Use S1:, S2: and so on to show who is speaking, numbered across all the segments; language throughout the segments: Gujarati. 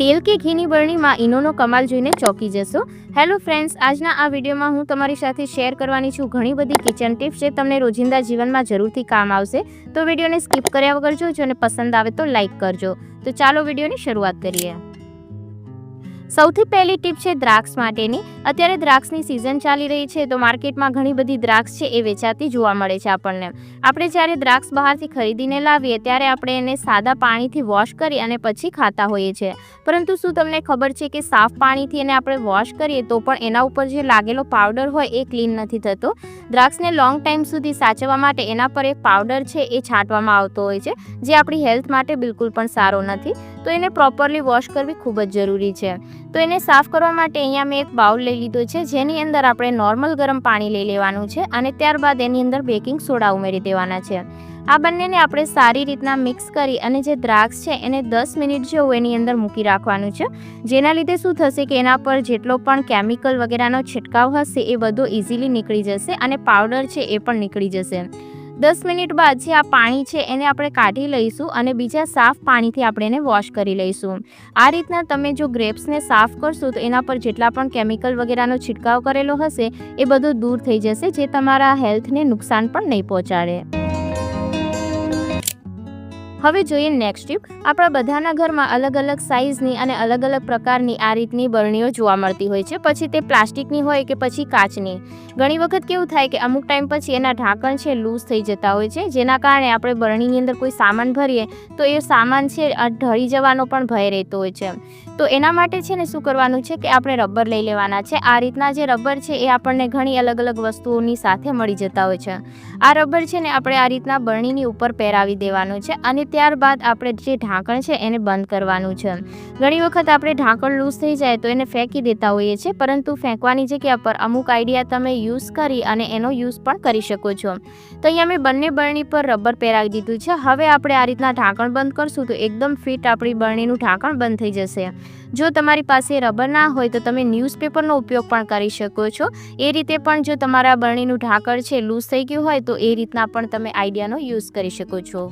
S1: તેલ કે ઘીની બરણીમાં ઈનોનો કમાલ જોઈને ચોંકી જશો। હેલો ફ્રેન્ડ્સ, આજના આ વિડીયોમાં હું તમારી સાથે શેર કરવાની છું ઘણી બધી કિચન ટિપ્સ જે તમને રોજિંદા જીવનમાં જરૂરથી કામ આવશે। તો વિડીયોને સ્કીપ કર્યા વગર જોજો અને પસંદ આવે તો લાઇક કરજો। તો ચાલો વિડીયોની શરૂઆત કરીએ। સૌથી પહેલી ટીપ છે દ્રાક્ષ માટેની। અત્યારે દ્રાક્ષની સિઝન ચાલી રહી છે તો માર્કેટમાં ઘણી બધી દ્રાક્ષ છે એ વેચાતી જોવા મળે છે આપણને। આપણે જ્યારે દ્રાક્ષ બહારથી ખરીદીને લાવીએ ત્યારે આપણે એને સાદા પાણીથી વોશ કરી અને પછી ખાતા હોઈએ છીએ, પરંતુ શું તમને ખબર છે કે સાફ પાણીથી એને આપણે વોશ કરીએ તો પણ એના ઉપર જે લાગેલો પાવડર હોય એ ક્લીન નથી થતો। દ્રાક્ષને લોંગ ટાઈમ સુધી સાચવવા માટે એના પર એક પાવડર છે એ છાંટવામાં આવતો હોય છે, જે આપણી હેલ્થ માટે બિલકુલ પણ સારો નથી। તો એને પ્રોપરલી વોશ કરવી ખૂબ જ જરૂરી છે। તો એને સાફ કરવા માટે અહીંયા મેં એક બાઉલ લઈ લીધો છે, જેની અંદર આપણે નોર્મલ ગરમ પાણી લઈ લેવાનું છે અને ત્યારબાદ એની અંદર બેકિંગ સોડા ઉમેરી દેવાના છે। આ બંનેને આપણે સારી રીતના મિક્સ કરી અને જે દ્રાક્ષ છે એને 10 મિનિટ જેવું એની અંદર મૂકી રાખવાનું છે, જેના લીધે શું થશે કે એના પર જેટલો પણ કેમિકલ વગેરેનો છંટકાવ હશે એ બધો ઇઝીલી નીકળી જશે અને પાવડર છે એ પણ નીકળી જશે। 10 મિનિટ બાદ જે આ પાણી છે એને આપણે કાઢી લઈશું અને બીજા સાફ પાણીથી આપણે એને વોશ કરી લઈશું। આ રીતના તમે જો ગ્રેપ્સને સાફ કરશો તો એના પર જેટલા પણ કેમિકલ વગેરેનો છંટકાવ કરેલો હશે એ બધું દૂર થઈ જશે, જે તમારા હેલ્થને નુકસાન પણ નહીં પહોંચાડે। હવે જોઈએ નેક્સ્ટ ટીપ। આપણા બધાના ઘરમાં અલગ અલગ સાઇઝની અને અલગ અલગ પ્રકારની આ રીતની બરણીઓ જોવા મળતી હોય છે, પછી તે પ્લાસ્ટિકની હોય કે પછી કાચની। ઘણી વખત કેવું થાય કે અમુક ટાઈમ પછી એના ઢાંકણ છે લૂઝ થઈ જતા હોય છે, જેના કારણે આપણે બરણીની અંદર કોઈ સામાન ભરીએ તો એ સામાન છે ઢળી જવાનો પણ ભય રહેતો હોય છે। તો એના માટે છે ને શું કરવાનું છે કે આપણે રબર લઈ લેવાના છે। આ રીતના જે રબર છે એ આપણને ઘણી અલગ અલગ વસ્તુઓની સાથે મળી જતા હોય છે। આ રબર છે ને આપણે આ રીતના બરણીની ઉપર પહેરાવી દેવાનું છે અને ત્યારબાદ આપણે જે ઢાંકણ છે એને બંધ કરવાનું છે। ઘણી વખત આપણે ઢાંકણ લૂઝ થઈ જાય તો એને ફેંકી દેતા હોઈએ છીએ, પરંતુ ફેંકવાની જગ્યા પર અમુક આઈડિયા તમે યુઝ કરી અને એનો યુઝ પણ કરી શકો છો। તો અહીંયા મેં બંને બરણી પર રબર પહેરાવી દીધું છે। હવે આપણે આ રીતના ઢાંકણ બંધ કરશું તો એકદમ ફિટ આપણી બરણીનું ઢાંકણ બંધ થઈ જશે। જો તમારી પાસે રબર ના હોય તો તમે ન્યૂઝપેપરનો ઉપયોગ પણ કરી શકો છો। એ રીતે પણ જો તમારા બરણીનું ઢાંકણ છે લૂઝ થઈ ગયું હોય તો એ રીતના પણ તમે આઈડિયાનો યુઝ કરી શકો છો।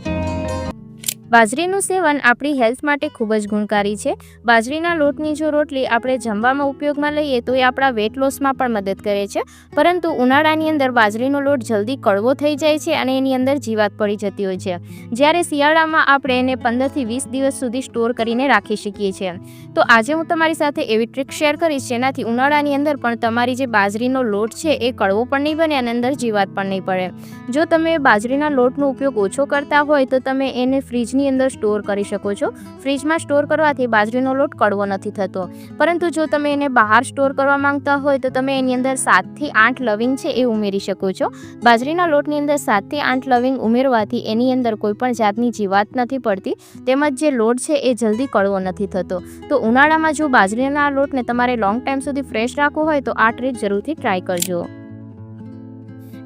S1: બાજરીનું સેવન આપણી હેલ્થ માટે ખૂબ જ ગુણકારી છે। બાજરીના લોટની જો રોટલી આપણે જમવામાં ઉપયોગમાં લઈએ તો એ આપણા વેટ લોસમાં પણ મદદ કરે છે, પરંતુ ઉનાળાની અંદર બાજરીનો લોટ જલ્દી કડવો થઈ જાય છે અને એની અંદર જીવાત પડી જતી હોય છે, જ્યારે શિયાળામાં આપણે એને 15 થી 20 દિવસ સુધી સ્ટોર કરીને રાખી શકીએ છીએ। તો આજે હું તમારી સાથે એવી ટ્રીક શેર કરીશ જેનાથી ઉનાળાની અંદર પણ તમારી જે બાજરીનો લોટ છે એ કડવો પણ નહીં બને અને અંદર જીવાત પણ નહીં પડે। જો તમે બાજરીના લોટનો ઉપયોગ ઓછો કરતા હોય તો તમે એને ફ્રીજની અંદર સ્ટોર કરી શકો છો। ફ્રીજમાં સ્ટોર કરવાથી બાજરીનો લોટ કડવો નથી થતો, પરંતુ જો તમે એને બહાર સ્ટોર કરવા માંગતા હોય તો તમે એની અંદર 7 થી 8 લવિંગ છે એ ઉમેરી શકો છો। બાજરીના લોટની અંદર 7 થી 8 લવિંગ ઉમેરવાથી એની અંદર કોઈ પણ જાતની જીવાત નથી પડતી, તેમજ જે લોટ છે એ જલ્દી કડવો નથી થતો। તો ઉનાળામાં જો બાજરીના લોટને તમારે લોંગ ટાઈમ સુધી ફ્રેશ રાખવો હોય તો આ ટ્રીક જરૂરથી ટ્રાય કરજો।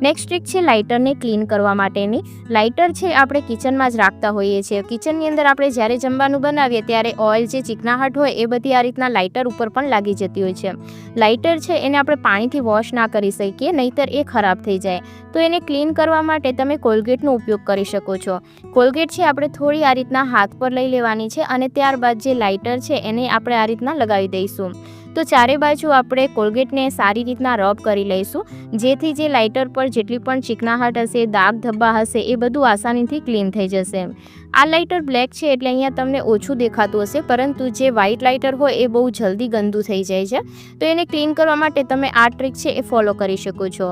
S1: નેક્સ્ટ ટ્રીક છે લાઇટરને ક્લીન કરવા માટેની। લાઇટર છે આપણે કિચનમાં જ રાખતા હોઈએ છીએ। કિચનની અંદર આપણે જ્યારે જમવાનું બનાવીએ ત્યારે ઓઇલ જે ચીકણાહટ હોય એ બધી આ રીતના લાઇટર ઉપર પણ લાગી જતી હોય છે। લાઇટર છે એને આપણે પાણીથી વોશ ના કરી શકીએ, નહીંતર એ ખરાબ થઈ જાય। તો એને ક્લીન કરવા માટે તમે કોલગેટનો ઉપયોગ કરી શકો છો। કોલગેટ છે આપણે થોડી આ રીતના હાથ પર લઈ લેવાની છે અને ત્યારબાદ જે લાઇટર છે એને આપણે આ રીતના લગાવી દઈશું। તો ચારે બાજુ આપણે કોલગેટને સારી રીતના રબ કરી લઈશું, જેથી જે લાઇટર પર જેટલી પણ ચીકણાહટ હશે, દાગ ધબ્બા હશે એ બધું આસાનીથી ક્લીન થઈ જશે। આ લાઇટર બ્લેક છે એટલે અહીંયા તમને ઓછું દેખાતું હશે, પરંતુ જે વ્હાઇટ લાઇટર હોય એ બહુ જલ્દી ગંદુ થઈ જાય છે। તો એને ક્લીન કરવા માટે તમે આ ટ્રીક છે એ ફોલો કરી શકો છો।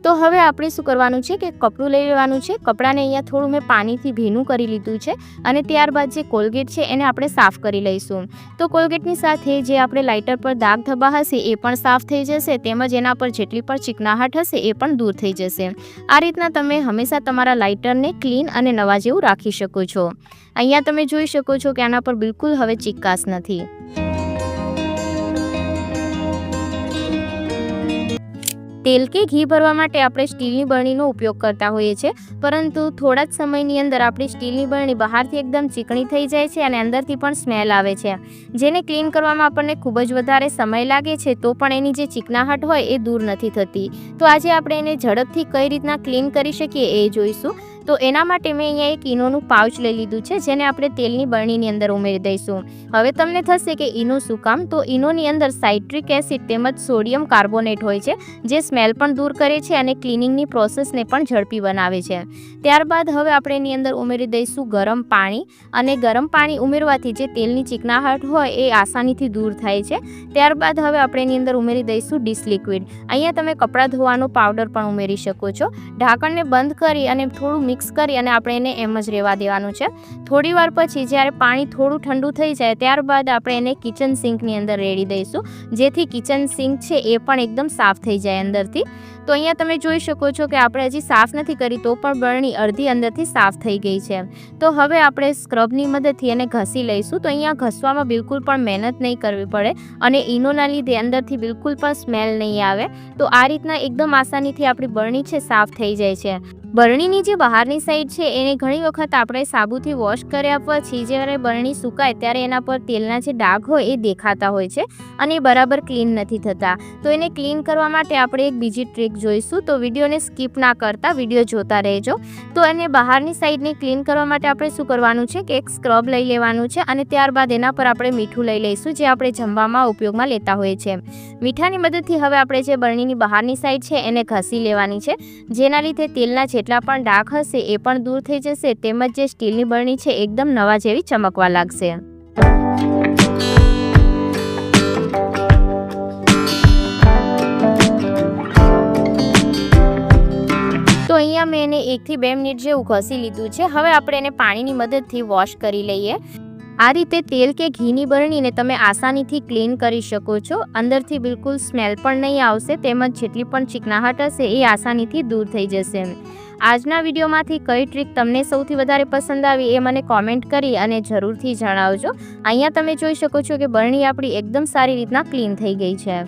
S1: તો હવે આપણે શું કરવાનું છે કે કપડું લઈ લેવાનું છે। કપડાને અહીંયા થોડું મેં પાણીથી ભીનું કરી લીધું છે અને ત્યારબાદ જે કોલગેટ છે એને આપણે સાફ કરી લઈશું। તો કોલગેટની સાથે જે આપણે લાઇટર પર દાગ ધબ્બા હશે એ પણ સાફ થઈ જશે, તેમજ એના પર જેટલી પણ ચીકણાહટ હશે એ પણ દૂર થઈ જશે। આ રીતના તમે હંમેશા તમારા લાઇટરને ક્લીન અને નવા જેવું રાખી શકો છો। અહીંયા તમે જોઈ શકો છો કે આના પર બિલકુલ હવે ચીકાશ નથી। તેલ કે ઘી ભરવા માટે આપણે સ્ટીલની બરણીનો ઉપયોગ કરતા હોઈએ છીએ, પરંતુ થોડા જ સમયની અંદર આપણી સ્ટીલની બરણી બહારથી એકદમ ચીકણી થઈ જાય છે અને અંદરથી પણ સ્મેલ આવે છે, જેને ક્લીન કરવામાં આપણને ખૂબ જ વધારે સમય લાગે છે, તો પણ એની જે ચીકણાહટ હોય એ દૂર નથી થતી। તો આજે આપણે એને ઝડપથી કઈ રીતના ક્લીન કરી શકીએ એ જોઈશું। તો એના માટે મેં અહીંયા એક ઈનોનું પાઉચ લઈ લીધું છે, જેને આપણે તેલની બરણીની અંદર ઉમેરી દઈશું. હવે તમને થશે કે ઈનો શું કામ? તો ઈનોની અંદર સાઇટ્રિક એસિડ તેમજ સોડિયમ કાર્બોનેટ હોય છે, જે સ્મેલ પણ દૂર કરે છે અને ક્લિનિંગની પ્રોસેસને પણ ઝડપી બનાવે છે. ત્યારબાદ હવે આપણે એની અંદર ઉમેરી દઈશું ગરમ પાણી, અને ગરમ પાણી ઉમેરવાથી જે તેલની ચીકણાહટ હોય એ આસાનીથી દૂર થાય છે. ત્યારબાદ હવે આપણે એની અંદર ઉમેરી દઈશું ડીશ લિક્વિડ. અહીંયા તમે કપડાં ધોવાનો પાવડર પણ ઉમેરી શકો છો. ઢાંકણને બંધ કરી અને થોડું મિક્સ કરી અને આપણે એને એમ જ રહેવા દેવાનું છે. થોડી વાર પછી જ્યારે પાણી થોડું ઠંડુ થઈ જાય ત્યારબાદ આપણે એને કિચન સિંકની અંદર રેડી દઈશું, જેથી કિચન સિંક છે એ પણ એકદમ સાફ થઈ જાય અંદરથી. તો અહીંયા તમે જોઈ શકો છો કે આપણે હજી સાફ નથી કરી તો પણ બરણી અડધી અંદરથી સાફ થઈ ગઈ છે. તો હવે આપણે સ્ક્રબની મદદથી એને ઘસી લઈશું. તો અહીંયા ઘસવામાં બિલકુલ પણ મહેનત નહીં કરવી પડે અને ઈનોના લીધે અંદરથી બિલકુલ પણ સ્મેલ નહીં આવે. તો આ રીતના એકદમ આસાનીથી આપણી બરણી છે સાફ થઈ જાય છે. બરણીની જે બહારની સાઈડ છે એને ઘણી વખત આપણે સાબુથી વોશ કર્યા પછી જ્યારે બરણી સુકાય ત્યારે એના પર તેલના જે ડાઘ હોય એ દેખાતા હોય છે અને એ બરાબર ક્લીન નથી થતા. તો એને ક્લીન કરવા માટે આપણે એક બીજી ટ્રીક જોઈશું. તો વિડીયોને સ્કીપ ના કરતા વિડીયો જોતા રહેજો. તો એને બહારની સાઈડને ક્લીન કરવા માટે આપણે શું કરવાનું છે કે એક સ્ક્રબ લઈ લેવાનું છે અને ત્યારબાદ એના પર આપણે મીઠું લઈ લઈશું, જે આપણે જમવામાં ઉપયોગમાં લેતા હોઈએ છીએ. મીઠાની મદદથી હવે આપણે જે બરણીની બહારની સાઈડ છે એને ઘસી લેવાની છે, જેના લીધે તેલના જેટલા પણ ડાઘ હશે એ પણ દૂર થઈ જશે, તેમજ જે સ્ટીલની બરણી છે એકદમ નવા જેવી ચમકવા લાગશે. તો અહીંયા મેં એને 1 થી 2 મિનિટ જેવું ઘસી લીધું છે. હવે આપણે એને પાણીની મદદથી વોશ કરી લઈએ. આ રીતે તેલ કે ઘીની બરણીને તમે આસાનીથી ક્લીન કરી શકો છો. અંદરથી બિલકુલ સ્મેલ પણ નહીં આવશે, તેમજ જેટલી પણ ચીકણાહટ હશે એ આસાનીથી દૂર થઈ જશે. આજના વિડીયોમાંથી કઈ ટ્રીક તમને સૌથી વધારે પસંદ આવી એ મને કોમેન્ટ કરી અને જરૂરથી જણાવજો. અહીંયા તમે જોઈ શકો છો કે બરણી આપણી એકદમ સારી રીતના ક્લીન થઈ ગઈ છે.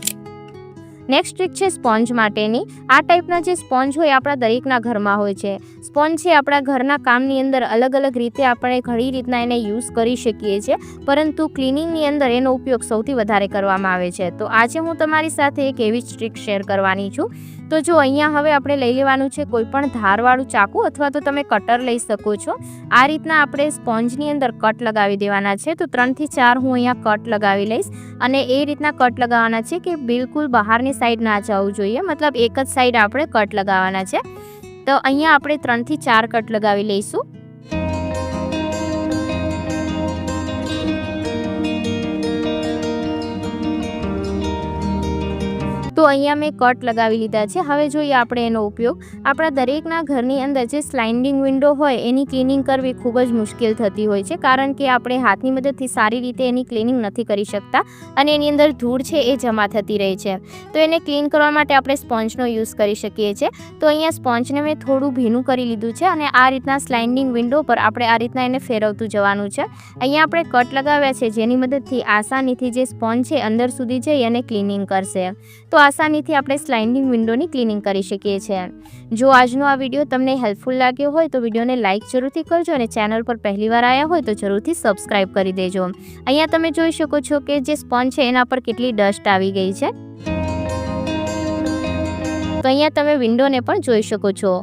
S1: નેક્સ્ટ ટ્રીક છે સ્પોન્જ માટેની. આ ટાઈપના જે સ્પોન્જ હોય આપણા દરેકના ઘરમાં હોય છે. સ્પોન્જ છે આપણા ઘરના કામની અંદર અલગ અલગ રીતે આપણે ઘણી રીતના એને યુઝ કરી શકીએ છીએ, પરંતુ ક્લિનિંગની અંદર એનો ઉપયોગ સૌથી વધારે કરવામાં આવે છે. તો આજે હું તમારી સાથે એક એવી જ ટ્રીક શેર કરવાની છું. તો જો અહીંયા હવે આપણે લઈ લેવાનું છે કોઈ પણ ધારવાળું ચાકુ, અથવા તો તમે કટર લઈ શકો છો. આ રીતના આપણે સ્પોન્જની અંદર કટ લગાવી દેવાના છે. તો 3 થી 4 હું અહીંયા કટ લગાવી લઈશ અને એ રીતના કટ લગાવવાના છે કે બિલકુલ બહારની સાઈડ ના જવું જોઈએ, મતલબ એક જ સાઈડ આપણે કટ લગાવવાના છે. તો અહીંયા આપણે 3 થી 4 કટ લગાવી લઈશું. તો અહીંયા મેં કટ લગાવી લીધા છે. હવે જોઈએ આપણે એનો ઉપયોગ. આપણા દરેકના ઘરની અંદર જે સ્લાઇડિંગ વિન્ડો હોય એની ક્લિનિંગ કરવી ખૂબ જ મુશ્કેલ થતી હોય છે, કારણ કે આપણે હાથની મદદથી સારી રીતે એની ક્લિનિંગ નથી કરી શકતા અને એની અંદર ધૂળ છે એ જમા થતી રહે છે. તો એને ક્લીન કરવા માટે આપણે સ્પોન્જનો યુઝ કરી શકીએ છીએ. તો અહીંયા સ્પોન્જને મેં થોડું ભીનું કરી લીધું છે અને આ રીતના સ્લાઇડિંગ વિન્ડો પર આપણે આ રીતના એને ફેરવતું જવાનું છે. અહીંયા આપણે કટ લગાવ્યા છે, જેની મદદથી આસાનીથી જે સ્પોન્જ છે અંદર સુધી જઈ અને ક્લિનિંગ કરશે. તો આસાનીથી આપણે સ્લાઇડિંગ વિન્ડોની ક્લિનિંગ કરી શકીએ છીએ. જો આજનો આ વિડીયો તમને હેલ્પફુલ લાગ્યો હોય તો વિડીયોને લાઇક જરૂરથી કરજો અને ચેનલ પર પહેલીવાર આવ્યા હોય તો જરૂરથી સબસ્ક્રાઇબ કરી દેજો. અહીંયા તમે જોઈ શકો છો કે જે સ્પોન્જ છે એના પર કેટલી ડસ્ટ આવી ગઈ છે. તો અહીંયા તમે વિન્ડોને પણ જોઈ શકો છો.